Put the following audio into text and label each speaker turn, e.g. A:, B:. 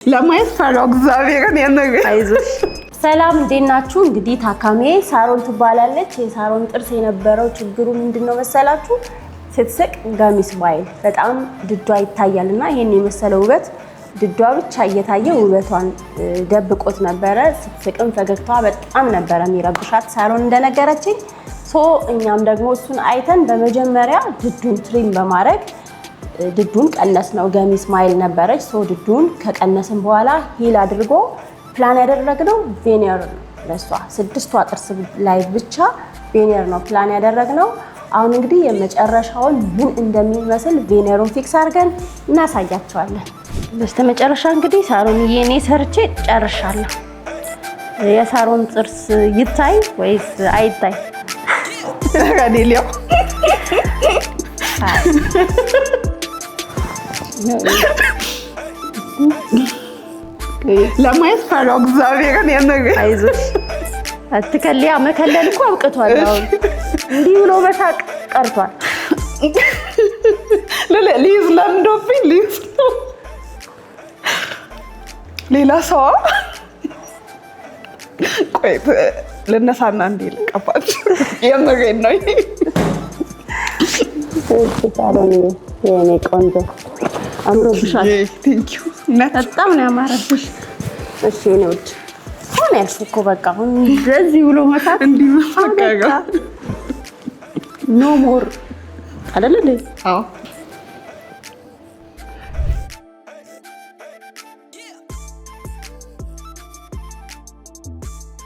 A: ለማየት ፈራው እግዚአብሔርን ያነገ
B: አይዞሽ ሰላም እንዴናችሁ እንግዲህ ታካሜ ሳሮን ትባላለች የሳሮን ጥርስ የነበረው ችግሩ ምንድነው መሰላችሁ ስትስቅ ጋሚስ ባይል በጣም ድዷ ይታያልና ይሄን የመሰለው ውበት ድዷ ብቻ እየታየ ውበቷን ደብቆት ነበር ስትስቅም ፈገግታዋ በጣም ነበር የሚረብሻት ሳሮን እንደነገረችኝ እኛም ደግሞ እሱን አይተን በመጀመሪያ ድዱን ትሪም በማድረግ ድዱን ቀነስ ነው ጋሚስ ማይል ነበረች ድዱን ከቀነስን በኋላ ሂል አድርጎ ፕላን ያደረግነው ቬኒየር ለሷ ስድስቷ ጥርስ ላይ ብቻ ቬኒየር ነው ፕላን ያደረግነው አሁን እንግዲህ የመጨረሻውን ምን እንደሚመስል ቬኒየሩን ፊክስ አድርገን እናሳያቸዋለን በስተመጨረሻ እንግዲህ ሳሮን የኔ ሰርቼ ጨርሻለሁ የሳሮን ጥርስ ይታይ ወይስ አይታይ
A: ጋዲሊዮ ለማየት ፈራው እግዚአብሔርን ያነገ
B: አይዞሽ አትከሊያ መከለል እኮ አብቅቷል አሁን እንዲህ ብሎ መሳቅ ቀርቷል
A: ሊዝ ለምዶብኝ ሊዝ ሌላ ሰው ቆይ ለነሳና እንዴ ልቀፋች የምሬን ነው
B: ሳሮን የኔ ቆንጆ አምሮብሻል
A: ቴንክ ዩ
B: በጣም ነው ያማረብሽ እሺ ነው ሆነ ያልኩ በቃ አሁን እንደዚህ ብሎ መሳቅ
A: እንዲህ መሳቅ
B: ኖ ሞር አይደል እንዴ
A: አዎ